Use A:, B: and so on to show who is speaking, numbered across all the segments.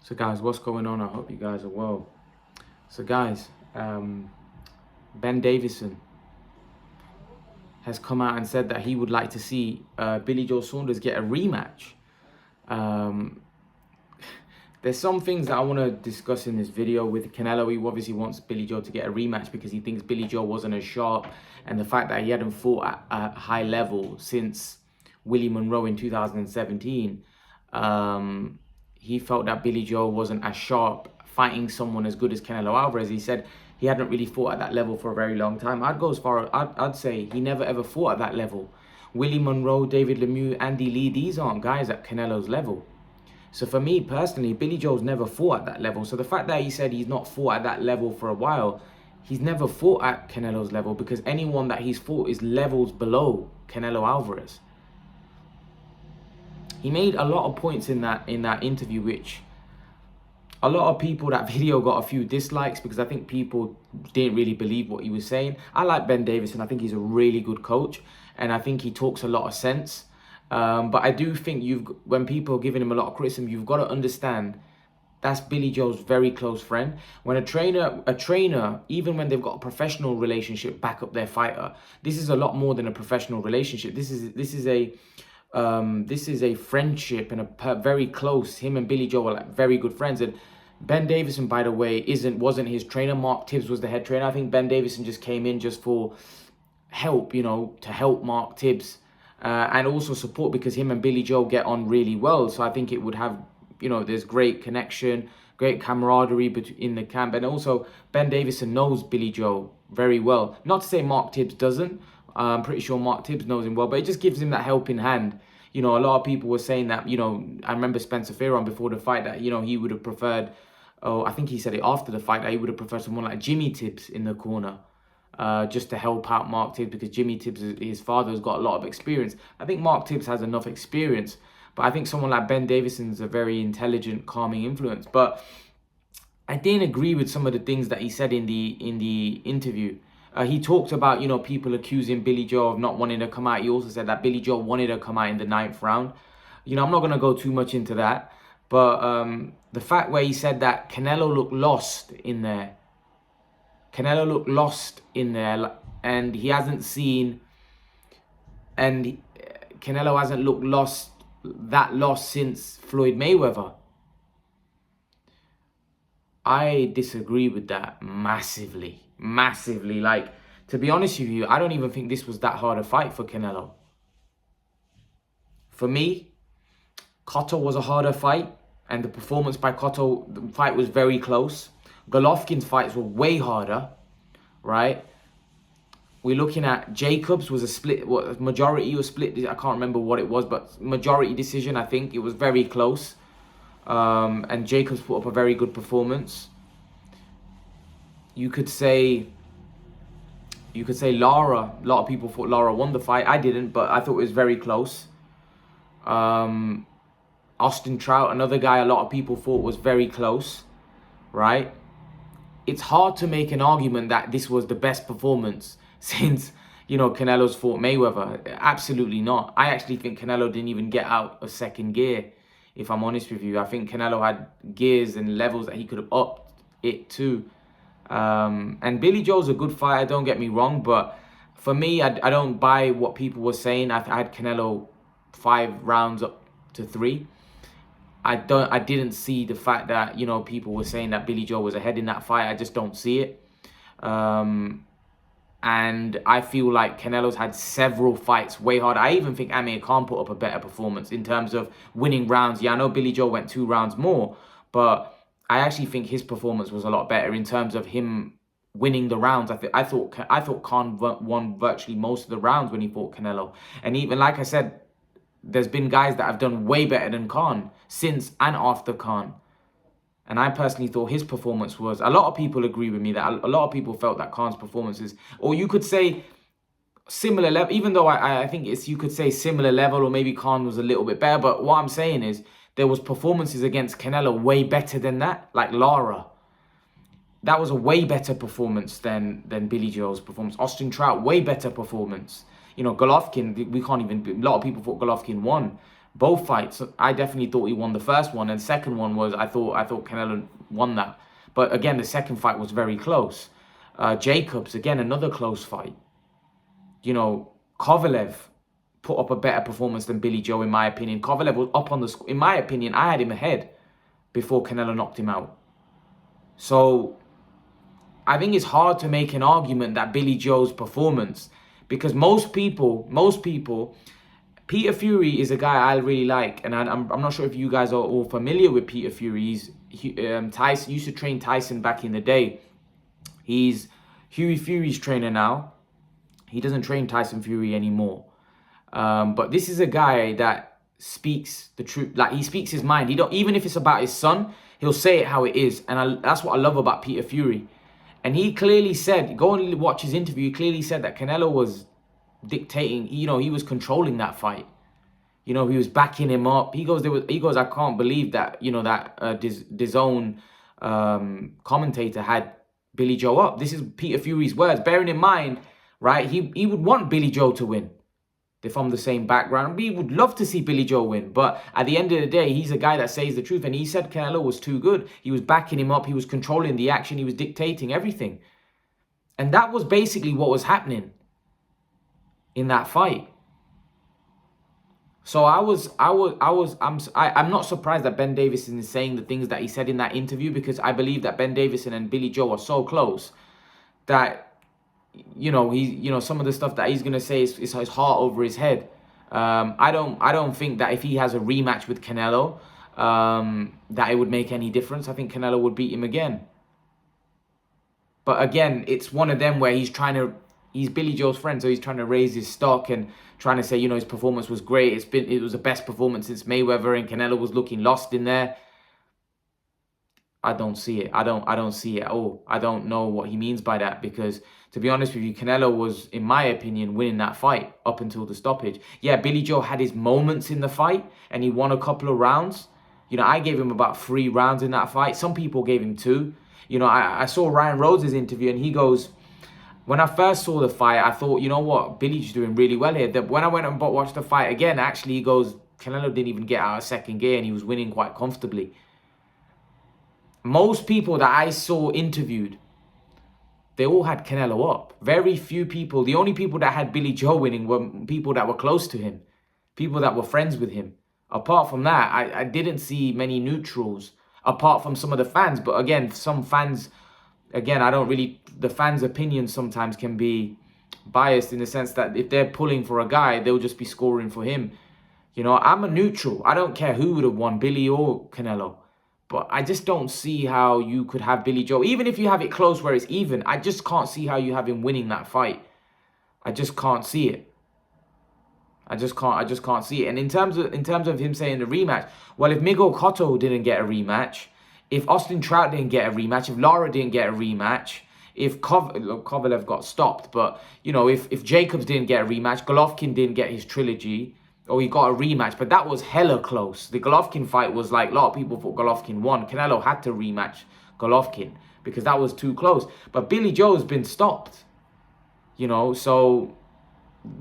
A: So guys, what's going on? I hope you guys are well. So guys, Ben Davison has come out and said that he would like to see Billy Joe Saunders get a rematch. Um, there's some things that I want to discuss in this video with Canelo. He obviously wants Billy Joe to get a rematch because he thinks Billy Joe wasn't as sharp, and the fact that he hadn't fought at a high level since Willie Monroe in 2017. He felt that Billy Joe wasn't as sharp fighting someone as good as Canelo Alvarez. He said he hadn't really fought at that level for a very long time. I'd go as far, I'd say he never ever fought at that level. Willie Monroe, David Lemieux, Andy Lee, these aren't guys at Canelo's level. So for me personally, Billy Joe's never fought at that level. So the fact that he said he's not fought at that level for a while, he's never fought at Canelo's level, because anyone that he's fought is levels below Canelo Alvarez. He made a lot of points in that interview, which a lot of people, that video got a few dislikes because I think people didn't really believe what he was saying. I like Ben Davison. I think he's a really good coach, and I think he talks a lot of sense. But I do think when people are giving him a lot of criticism, you've got to understand that's Billy Joe's very close friend. When a trainer, even when they've got a professional relationship, back up their fighter, this is a lot more than a professional relationship. This is a friendship, and a very close. Him and Billy Joe are like very good friends. And Ben Davison, by the way, wasn't his trainer. Mark Tibbs was the head trainer. I think Ben Davison just came in just for help, to help Mark Tibbs, and also support, because him and Billy Joe get on really well. So I think it would have, there's great connection, great camaraderie in the camp. And also Ben Davison knows Billy Joe very well. Not to say Mark Tibbs doesn't. I'm pretty sure Mark Tibbs knows him well, but it just gives him that helping hand. A lot of people were saying that, I remember Spencer Fearon before the fight that, he would have preferred, I think he said it after the fight, that he would have preferred someone like Jimmy Tibbs in the corner, just to help out Mark Tibbs, because Jimmy Tibbs, his father, has got a lot of experience. I think Mark Tibbs has enough experience, but I think someone like Ben Davison's a very intelligent, calming influence. But I didn't agree with some of the things that he said in the interview. He talked about, people accusing Billy Joe of not wanting to come out. He also said that Billy Joe wanted to come out in the 9th round. I'm not going to go too much into that. But the fact where he said that Canelo looked lost in there. Canelo looked lost in there, and he hasn't seen, and Canelo hasn't looked lost since Floyd Mayweather. I disagree with that massively. Like, to be honest with you, I don't even think this was that hard a fight for Canelo. For me, Cotto was a harder fight, and the performance by Cotto, the fight was very close. Golovkin's fights were way harder, right? We're looking at Jacobs was a split, majority or split, I can't remember what it was, but majority decision, I think. It was very close. And Jacobs put up a very good performance. You could say Lara. A lot of people thought Lara won the fight. I didn't, but I thought it was very close. Austin Trout, another guy a lot of people thought was very close, right? It's hard to make an argument that this was the best performance since, Canelo's fought Mayweather. Absolutely not. I actually think Canelo didn't even get out of second gear, if I'm honest with you. I think Canelo had gears and levels that he could have upped it to. And Billy Joe's a good fighter, don't get me wrong, but for me, I don't buy what people were saying. I had Canelo 5 rounds up to 3. I didn't see the fact that, people were saying that Billy Joe was ahead in that fight. I just don't see it. And I feel like Canelo's had several fights way harder. I even think Amir Khan put up a better performance in terms of winning rounds. Yeah, I know Billy Joe went 2 rounds more, but I actually think his performance was a lot better in terms of him winning the rounds. I thought Khan won virtually most of the rounds when he fought Canelo. And even, like I said, there's been guys that have done way better than Khan since and after Khan. And I personally thought his performance was... A lot of people agree with me that a lot of people felt that Khan's performance is... Or you could say similar level, even though I think you could say similar level, or maybe Khan was a little bit better. But what I'm saying is there was performances against Canelo way better than that. Like Lara. That was a way better performance than Billy Joe's performance. Austin Trout, way better performance. Golovkin, we can't even... A lot of people thought Golovkin won. Both fights, I definitely thought he won the first one, and second one was I thought Canelo won that. But again, the second fight was very close. Jacobs, again, another close fight. You know, Kovalev put up a better performance than Billy Joe, in my opinion. Kovalev was up on the score. In my opinion, I had him ahead before Canelo knocked him out. So I think it's hard to make an argument that Billy Joe's performance, because most people, Peter Fury is a guy I really like, and I'm not sure if you guys are all familiar with Peter Fury. Tyson used to train Tyson back in the day. He's Hughie Fury's trainer now. He doesn't train Tyson Fury anymore. But this is a guy that speaks the truth. Like, he speaks his mind. Even if it's about his son, he'll say it how it is. And that's what I love about Peter Fury. And he clearly said, go and watch his interview, he clearly said that Canelo was dictating, he was controlling that fight. He was backing him up. He goes, I can't believe that, that DAZN commentator had Billy Joe up. This is Peter Fury's words. Bearing in mind, right, he would want Billy Joe to win. They're from the same background. We would love to see Billy Joe win. But at the end of the day, he's a guy that says the truth. And he said Canelo was too good. He was backing him up. He was controlling the action. He was dictating everything. And that was basically what was happening in that fight. So I'm not surprised that Ben Davison is saying the things that he said in that interview, because I believe that Ben Davison and Billy Joe are so close that, some of the stuff that he's gonna say is his heart over his head. I don't think that if he has a rematch with Canelo, that it would make any difference. I think Canelo would beat him again. But again, it's one of them where he's Billy Joe's friend, so he's trying to raise his stock and trying to say, his performance was great. It was the best performance since Mayweather, and Canelo was looking lost in there. I don't see it. I don't see it at all. I don't know what he means by that, because to be honest with you, Canelo was, in my opinion, winning that fight up until the stoppage. Yeah, Billy Joe had his moments in the fight and he won a couple of rounds. I gave him about 3 rounds in that fight. Some people gave him 2. I saw Ryan Rhodes' interview, and he goes, when I first saw the fight, I thought, you know what, Billy's doing really well here. That when I went and watched the fight again, actually, he goes, Canelo didn't even get out of second gear and he was winning quite comfortably. Most people that I saw interviewed, they all had Canelo up. Very few people. The only people that had Billy Joe winning were people that were close to him, people that were friends with him. Apart from that, I didn't see many neutrals, apart from some of the fans. But again, some fans, the fans' opinions sometimes can be biased in the sense that if they're pulling for a guy, they'll just be scoring for him. I'm a neutral. I don't care who would have won, Billy or Canelo. But I just don't see how you could have Billy Joe. Even if you have it close where it's even, I just can't see how you have him winning that fight. I just can't see it. I just can't see it. And in terms of him saying the rematch, well, if Miguel Cotto didn't get a rematch, if Austin Trout didn't get a rematch, if Lara didn't get a rematch, if Kovalev got stopped, but if Jacobs didn't get a rematch, Golovkin didn't get his trilogy, or he got a rematch, but that was hella close. The Golovkin fight was like, a lot of people thought Golovkin won. Canelo had to rematch Golovkin because that was too close. But Billy Joe's been stopped, so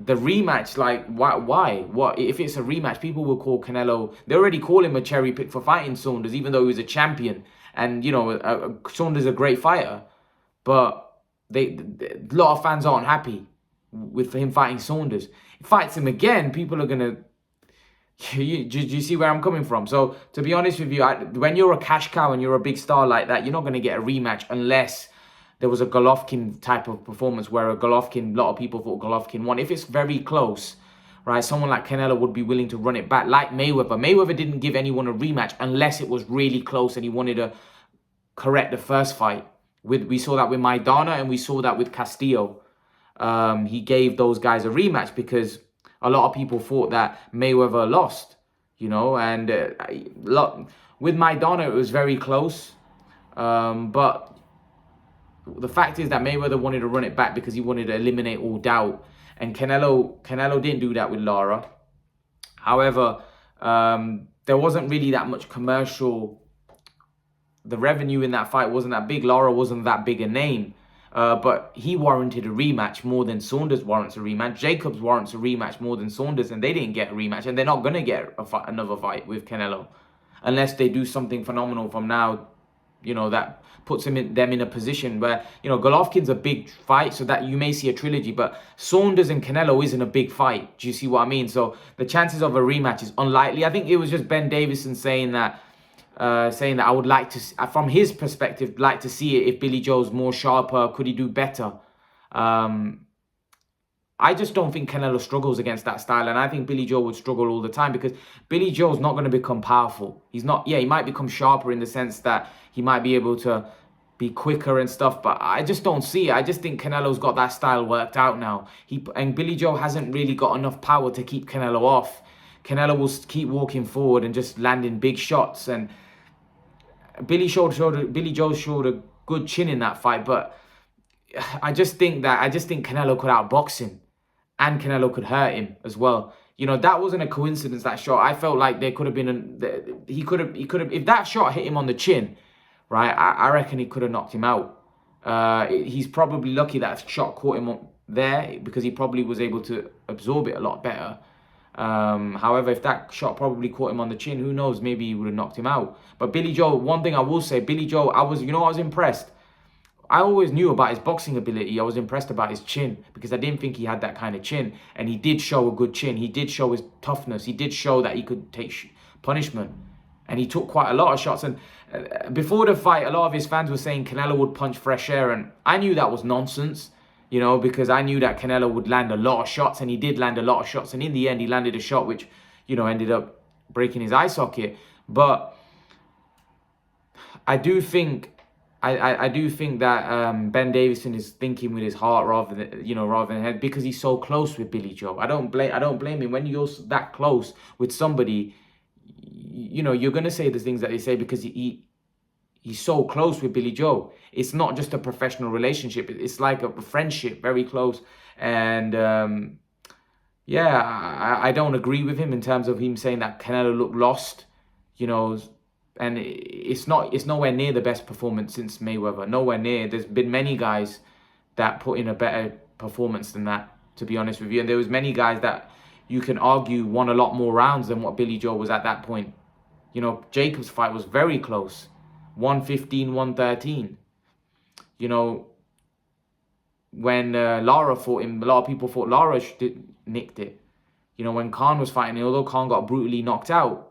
A: the rematch, like, why? What if it's a rematch? People will call Canelo, they already call him a cherry pick for fighting Saunders, even though he was a champion. And, Saunders is a great fighter, but a lot of fans aren't happy with him fighting Saunders. He fights him again, people are gonna. Do you see where I'm coming from? So to be honest with you, when you're a cash cow and you're a big star like that, you're not gonna get a rematch unless there was a Golovkin type of performance where a lot of people thought Golovkin won. If it's very close, right, someone like Canelo would be willing to run it back, like Mayweather. Mayweather didn't give anyone a rematch unless it was really close and he wanted to correct the first fight. We saw that with Maidana and we saw that with Castillo. He gave those guys a rematch because a lot of people thought that Mayweather lost, and with Maidana it was very close. But the fact is that Mayweather wanted to run it back because he wanted to eliminate all doubt. And Canelo didn't do that with Lara. However, there wasn't really that much commercial. The revenue in that fight wasn't that big. Lara wasn't that big a name. But he warranted a rematch more than Saunders warrants a rematch. Jacobs warrants a rematch more than Saunders, and they didn't get a rematch, and they're not going to get another fight with Canelo unless they do something phenomenal from now, that puts them in a position where, Golovkin's a big fight, so that you may see a trilogy, but Saunders and Canelo isn't a big fight. Do you see what I mean? So the chances of a rematch is unlikely. I think it was just Ben Davison saying that I would like to, from his perspective, like to see it if Billy Joe's more sharper. Could he do better? I just don't think Canelo struggles against that style, and I think Billy Joe would struggle all the time because Billy Joe's not going to become powerful. He's not. Yeah, he might become sharper in the sense that he might be able to be quicker and stuff, but I just don't see it. I just think Canelo's got that style worked out now. And Billy Joe hasn't really got enough power to keep Canelo off. Canelo will keep walking forward and just landing big shots, and Billy Joe showed a good chin in that fight, but I just think Canelo could outbox him, and Canelo could hurt him as well. That wasn't a coincidence, that shot. I felt like there could have been he could have if that shot hit him on the chin, right? I reckon he could have knocked him out. He's probably lucky that shot caught him there because he probably was able to absorb it a lot better. However, if that shot probably caught him on the chin, who knows? Maybe he would have knocked him out. But Billy Joe, one thing I will say, Billy Joe, I was impressed. I always knew about his boxing ability. I was impressed about his chin because I didn't think he had that kind of chin. And he did show a good chin. He did show his toughness. He did show that he could take punishment. And he took quite a lot of shots. And before the fight, a lot of his fans were saying Canelo would punch fresh air. And I knew that was nonsense, because I knew that Canelo would land a lot of shots. And he did land a lot of shots. And in the end, he landed a shot which, ended up breaking his eye socket. But I do think that Ben Davison is thinking with his heart rather than head, because he's so close with Billy Joe. I don't blame him. When you're that close with somebody, you're gonna say the things that they say because he's so close with Billy Joe. It's not just a professional relationship. It's like a friendship, very close. And I don't agree with him in terms of him saying that Canelo looked lost. And it's nowhere near the best performance since Mayweather. Nowhere near. There's been many guys that put in a better performance than that, to be honest with you. And there was many guys that you can argue won a lot more rounds than what Billy Joe was at that point. Jacobs' fight was very close. 115, 113. When Lara fought him, a lot of people thought Lara nicked it. When Khan was fighting, although Khan got brutally knocked out,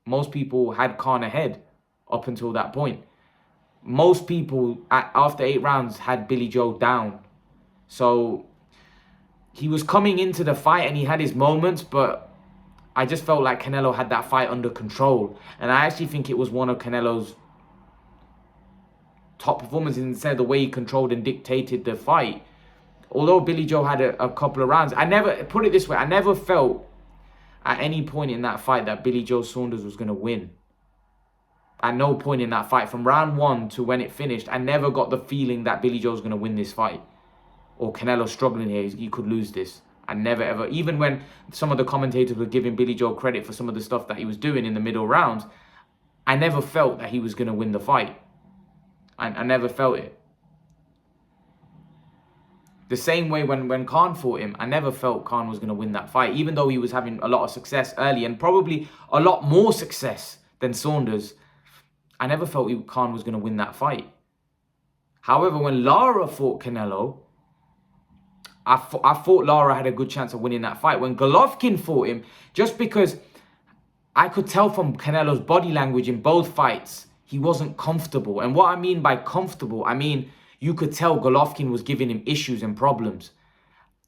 A: most people had Khan ahead up until that point. Most people, after 8 rounds, had Billy Joe down. So he was coming into the fight and he had his moments, but I just felt like Canelo had that fight under control. And I actually think it was one of Canelo's top performances in the way he controlled and dictated the fight. Although Billy Joe had a couple of rounds, I never felt at any point in that fight that Billy Joe Saunders was going to win. At no point in that fight, from round 1 to when it finished, I never got the feeling that Billy Joe's going to win this fight. Or Canelo's struggling here, he could lose this. I never ever, even when some of the commentators were giving Billy Joe credit for some of the stuff that he was doing in the middle rounds, I never felt that he was going to win the fight. I never felt it. The same way when Khan fought him, I never felt Khan was going to win that fight, even though he was having a lot of success early and probably a lot more success than Saunders. I never felt Khan was going to win that fight. However, when Lara fought Canelo, I thought Lara had a good chance of winning that fight. When Golovkin fought him, just because I could tell from Canelo's body language in both fights, he wasn't comfortable. And what I mean by comfortable, I mean you could tell Golovkin was giving him issues and problems.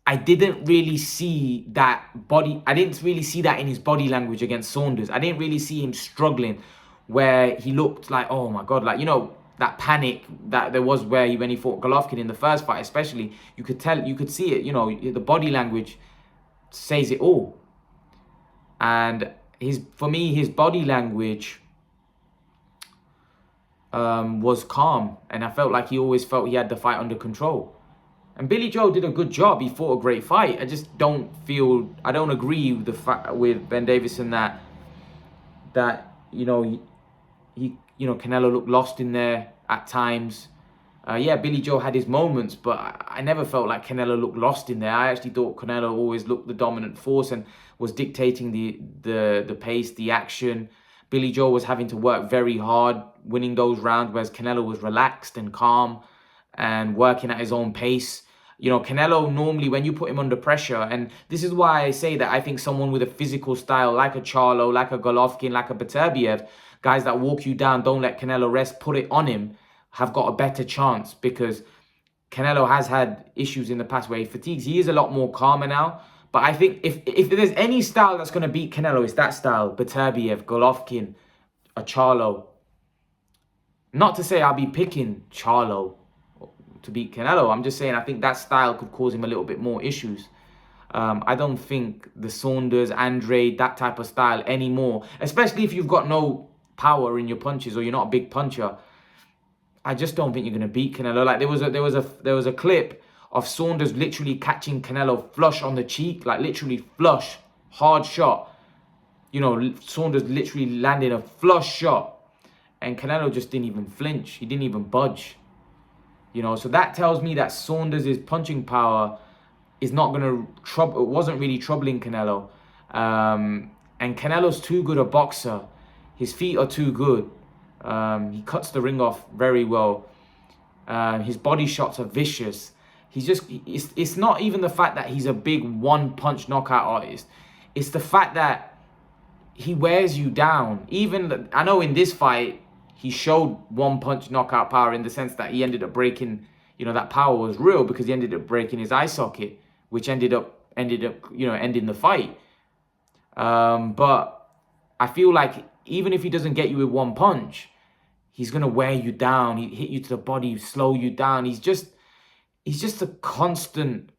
A: I didn't really see that in his body language against Saunders. I didn't really see him struggling where he looked like, oh my God, like, that panic that there was when he fought Golovkin in the first fight, especially. You could see it, the body language says it all. And for me, his body language was calm, and I felt like he always felt he had the fight under control. And Billy Joe did a good job. He fought a great fight. I just don't agree with Ben Davison that Canelo looked lost in there at times. Yeah, Billy Joe had his moments, but I never felt like Canelo looked lost in there. I actually thought Canelo always looked the dominant force and was dictating the pace, the action. Billy Joe was having to work very hard, winning those rounds, whereas Canelo was relaxed and calm and working at his own pace. You know, Canelo normally, when you put him under pressure, and this is why I say that I think someone with a physical style like a Charlo, like a Golovkin, like a Beterbiev, guys that walk you down, don't let Canelo rest, put it on him, have got a better chance, because Canelo has had issues in the past where he fatigues. He is a lot more calmer now. But I think if there's any style that's going to beat Canelo, it's that style. Beterbiev, Golovkin, a Charlo. Not to say I'll be picking Charlo to beat Canelo. I'm just saying I think that style could cause him a little bit more issues. I don't think the Saunders, Andrade, that type of style anymore, especially if you've got no power in your punches or you're not a big puncher. I just don't think you're going to beat Canelo. Like there was a clip of Saunders literally catching Canelo flush on the cheek, like literally flush, hard shot. You know, Saunders literally landed a flush shot, and Canelo just didn't even flinch. He didn't even budge. You know, so that tells me that Saunders' punching power is not going to trouble. It wasn't really troubling Canelo, and Canelo's too good a boxer. His feet are too good. He cuts the ring off very well. His body shots are vicious. He's just, it's not even the fact that he's a big one-punch knockout artist. It's the fact that he wears you down. Even, I know in this fight, he showed one-punch knockout power in the sense that he ended up breaking, you know, that power was real because he ended up breaking his eye socket, which ended up, you know, ending the fight. But I feel like even if he doesn't get you with one punch, he's going to wear you down. He hit you to the body, slow you down. He's just a constant,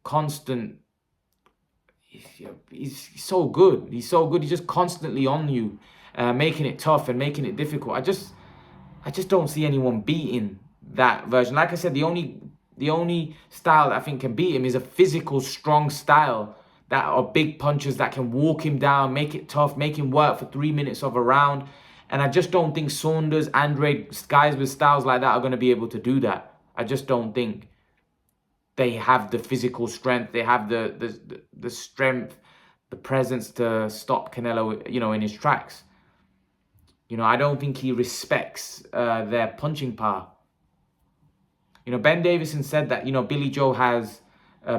A: he's so good. He's so good. He's just constantly on you, making it tough and making it difficult. I just don't see anyone beating that version. Like I said, the only style that I think can beat him is a physical, strong style that are big punches that can walk him down, make it tough, make him work for 3 minutes of a round. And I just don't think Saunders, Andrade, guys with styles like that are going to be able to do that. I just don't think they have the physical strength. They have the strength, the presence to stop Canelo, you know, in his tracks. You know, I don't think he respects their punching power. You know, Ben Davison said that, you know, Billy Joe has,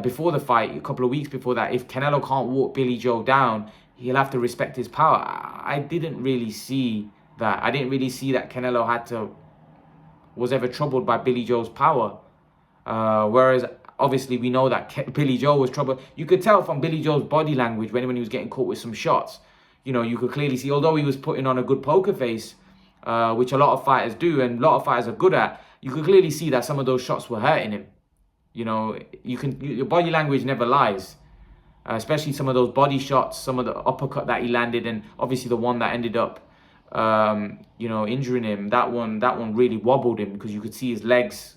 A: before the fight, a couple of weeks before that, if Canelo can't walk Billy Joe down, he'll have to respect his power. I didn't really see that. I didn't really see that Canelo was ever troubled by Billy Joe's power. Whereas, obviously, we know that Billy Joe was troubled. You could tell from Billy Joe's body language when he was getting caught with some shots. You know, you could clearly see, although he was putting on a good poker face, which a lot of fighters do and a lot of fighters are good at, you could clearly see that some of those shots were hurting him. You know, your body language never lies. Especially some of those body shots, some of the uppercut that he landed, and obviously the one that ended up, you know, injuring him. That one really wobbled him because you could see his legs.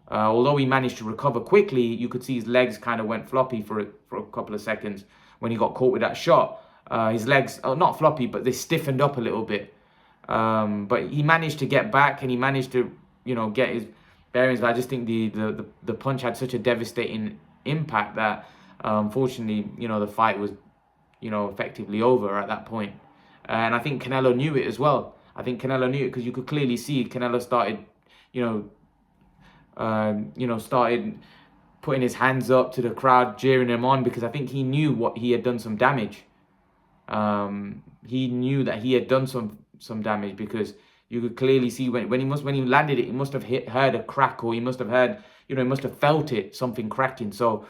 A: Although he managed to recover quickly, you could see his legs kind of went floppy for a couple of seconds when he got caught with that shot. His legs, not floppy, but they stiffened up a little bit. But he managed to get back and he managed to, you know, get his bearings. But I just think the punch had such a devastating impact that, unfortunately, you know, the fight was, you know, effectively over at that point. And I think Canelo knew it as well. I think Canelo knew it because you could clearly see Canelo started, started putting his hands up to the crowd, cheering him on, because I think he knew what he had done some damage. He knew that he had done some damage because you could clearly see when he landed it, he must have heard a crack, or he must have heard, you know, he must have felt it, something cracking. So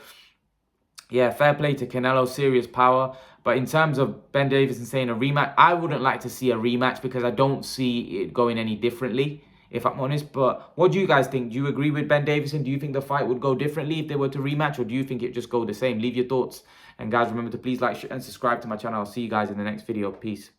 A: yeah, fair play to Canelo, serious power. But in terms of Ben Davison saying a rematch, I wouldn't like to see a rematch because I don't see it going any differently, if I'm honest. But what do you guys think? Do you agree with Ben Davison? Do you think the fight would go differently if they were to rematch, or do you think it'd just go the same? Leave your thoughts. And guys, remember to please like, share, and subscribe to my channel. I'll see you guys in the next video. Peace.